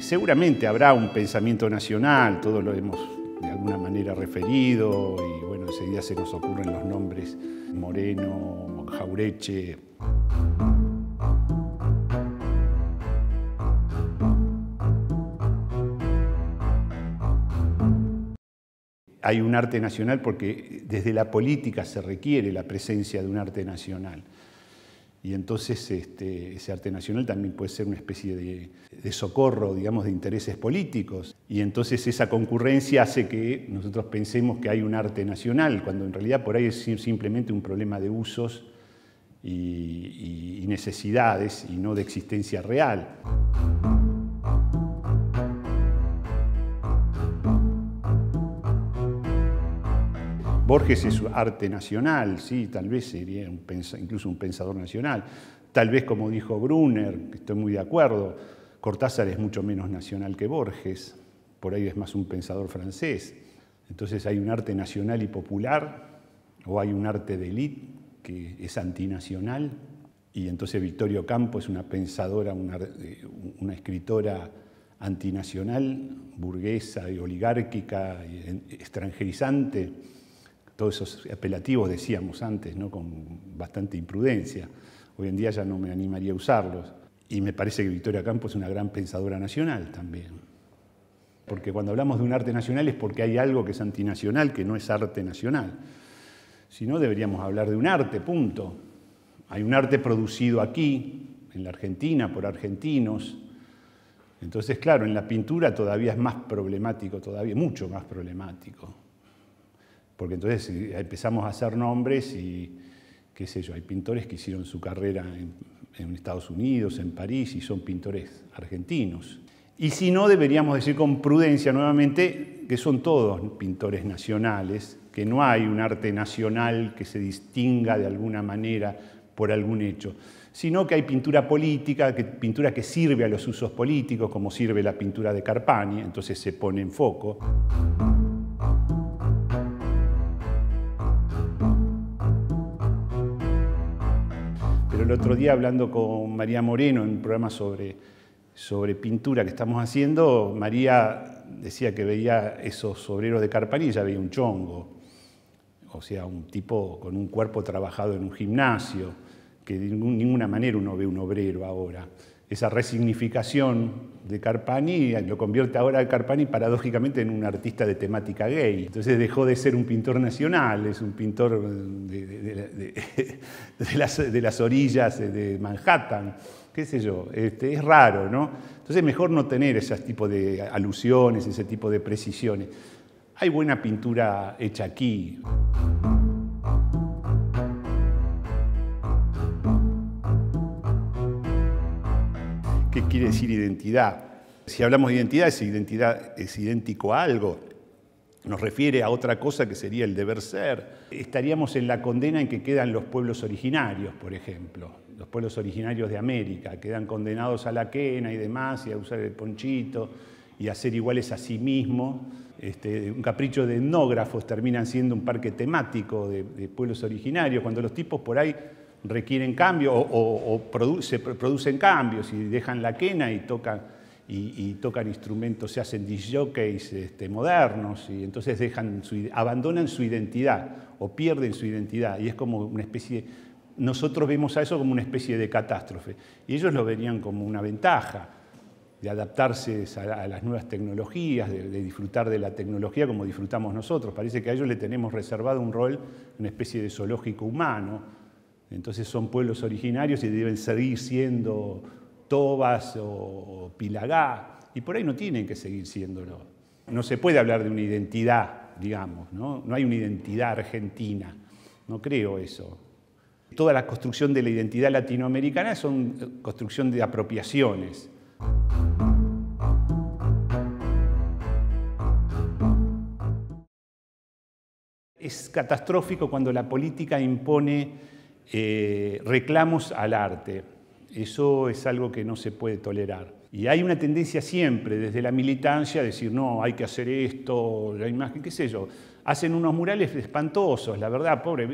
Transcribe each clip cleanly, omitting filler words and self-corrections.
Seguramente habrá un pensamiento nacional, todos lo hemos de alguna manera referido, y bueno, enseguida se nos ocurren los nombres Moreno, Jauretche. Hay un arte nacional porque desde la política se requiere la presencia de un arte nacional. Y entonces ese arte nacional también puede ser una especie de socorro, digamos, de intereses políticos. Y entonces esa concurrencia hace que nosotros pensemos que hay un arte nacional, cuando en realidad por ahí es simplemente un problema de usos y necesidades, y no de existencia real. Borges es arte nacional, sí, tal vez sería incluso un pensador nacional. Tal vez, como dijo Brunner, que estoy muy de acuerdo, Cortázar es mucho menos nacional que Borges, por ahí es más un pensador francés. Entonces hay un arte nacional y popular, o hay un arte de élite que es antinacional, y entonces Victoria Ocampo es una pensadora, una escritora antinacional, burguesa y oligárquica, y extranjerizante. Todos esos apelativos decíamos antes, ¿no? Con bastante imprudencia. Hoy en día ya no me animaría a usarlos. Y me parece que Victoria Ocampo es una gran pensadora nacional también. Porque cuando hablamos de un arte nacional es porque hay algo que es antinacional, que no es arte nacional. Si no, deberíamos hablar de un arte, punto. Hay un arte producido aquí, en la Argentina, por argentinos. Entonces, claro, en la pintura todavía es más problemático, todavía mucho más problemático. Porque entonces empezamos a hacer nombres y, qué sé yo, hay pintores que hicieron su carrera en Estados Unidos, en París, y son pintores argentinos. Y si no, deberíamos decir con prudencia nuevamente que son todos pintores nacionales, que no hay un arte nacional que se distinga de alguna manera por algún hecho, sino que hay pintura política, pintura que sirve a los usos políticos, como sirve la pintura de Carpani, entonces se pone en foco. Pero el otro día, hablando con María Moreno en un programa sobre pintura que estamos haciendo, María decía que veía esos obreros de Carpani y ya veía un chongo. O sea, un tipo con un cuerpo trabajado en un gimnasio, que de ninguna manera uno ve un obrero ahora. Esa resignificación de Carpani lo convierte ahora a Carpani paradójicamente en un artista de temática gay. Entonces dejó de ser un pintor nacional, es un pintor de las orillas de Manhattan, qué sé yo, es raro, ¿no? Entonces mejor no tener ese tipo de alusiones, ese tipo de precisiones. Hay buena pintura hecha aquí. ¿Qué quiere decir identidad? Si hablamos de identidad es idéntico a algo, nos refiere a otra cosa que sería el deber ser. Estaríamos en la condena en que quedan los pueblos originarios, por ejemplo. Los pueblos originarios de América quedan condenados a la quena y demás, y a usar el ponchito, y a ser iguales a sí mismos. Un capricho de etnógrafos, terminan siendo un parque temático de pueblos originarios, cuando los tipos por ahí requieren cambios se producen cambios y dejan la quena y tocan instrumentos, se hacen disc jockeys modernos, y entonces abandonan su identidad o pierden su identidad, y es como una especie, nosotros vemos a eso como una especie de catástrofe, y ellos lo verían como una ventaja de adaptarse a las nuevas tecnologías, de disfrutar de la tecnología como disfrutamos nosotros. Parece que a ellos le tenemos reservado un rol, una especie de zoológico humano. Entonces son pueblos originarios y deben seguir siendo tobas o pilagá, y por ahí no tienen que seguir siéndolo. No se puede hablar de una identidad, digamos, ¿no? No hay una identidad argentina, no creo eso. Toda la construcción de la identidad latinoamericana son construcción de apropiaciones. Es catastrófico cuando la política impone reclamos al arte. Eso es algo que no se puede tolerar. Y hay una tendencia siempre, desde la militancia, a decir, no, hay que hacer esto, la imagen, qué sé yo. Hacen unos murales espantosos, la verdad, pobre,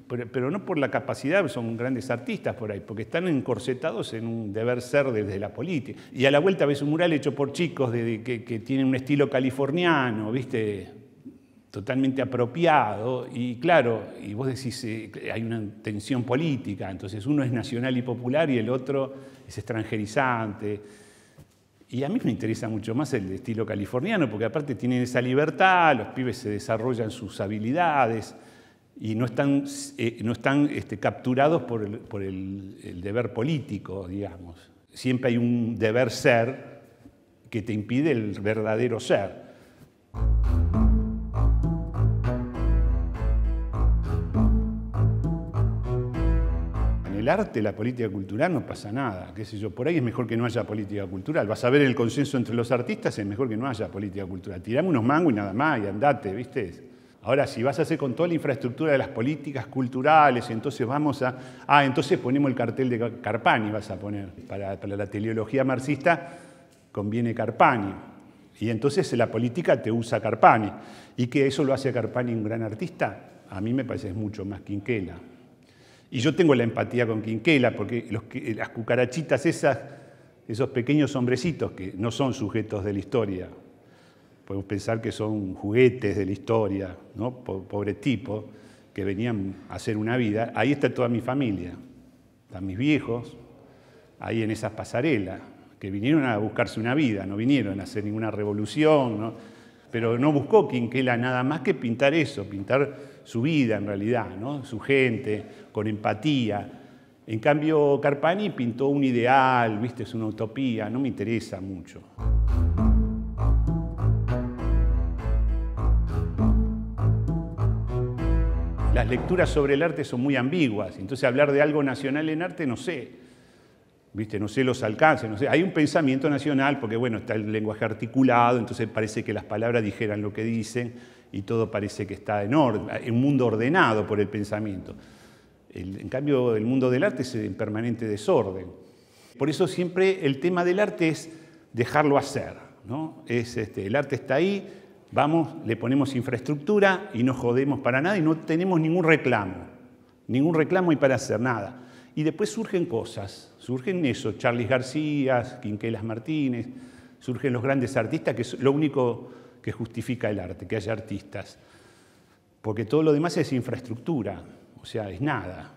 pero no por la capacidad, son grandes artistas por ahí, porque están encorsetados en un deber ser desde la política. Y a la vuelta ves un mural hecho por chicos que tienen un estilo californiano, ¿viste? Totalmente apropiado, y claro, y vos decís, hay una tensión política, entonces uno es nacional y popular y el otro es extranjerizante. Y a mí me interesa mucho más el estilo californiano, porque aparte tienen esa libertad, los pibes se desarrollan sus habilidades y no están capturados por el deber político, digamos. Siempre hay un deber ser que te impide el verdadero ser. El arte, la política cultural, no pasa nada, qué sé yo, por ahí es mejor que no haya política cultural. Vas a ver el consenso entre los artistas, es mejor que no haya política cultural. Tirame unos mangos y nada más, y andate, ¿viste? Ahora, si vas a hacer con toda la infraestructura de las políticas culturales, entonces vamos a... entonces ponemos el cartel de Carpani, vas a poner. Para la teleología marxista conviene Carpani. Y entonces la política te usa Carpani. ¿Y que eso lo hace a Carpani un gran artista? A mí me parece mucho más Quinquela. Y yo tengo la empatía con Quinquela, porque las cucarachitas esas, esos pequeños hombrecitos que no son sujetos de la historia, podemos pensar que son juguetes de la historia, ¿no? Pobre tipo, que venían a hacer una vida. Ahí está toda mi familia, están mis viejos, ahí en esas pasarelas, que vinieron a buscarse una vida, no vinieron a hacer ninguna revolución, ¿no? Pero no buscó Quinquela nada más que pintar eso, pintar su vida en realidad, ¿no? Su gente, con empatía. En cambio, Carpani pintó un ideal, ¿viste? Es una utopía, no me interesa mucho. Las lecturas sobre el arte son muy ambiguas, entonces hablar de algo nacional en arte no sé. ¿Viste? No sé los alcances, no sé. Hay un pensamiento nacional porque, bueno, está el lenguaje articulado, entonces parece que las palabras dijeran lo que dicen y todo parece que está en orden, un mundo ordenado por el pensamiento. En cambio, el mundo del arte es en permanente desorden. Por eso siempre el tema del arte es dejarlo hacer, ¿no? El arte está ahí, vamos, le ponemos infraestructura y no jodemos para nada y no tenemos ningún reclamo y para hacer nada. Y después surgen cosas, surgen eso, Charlis García, Quinquelas Martínez, surgen los grandes artistas, que es lo único que justifica el arte, que haya artistas. Porque todo lo demás es infraestructura, o sea, es nada.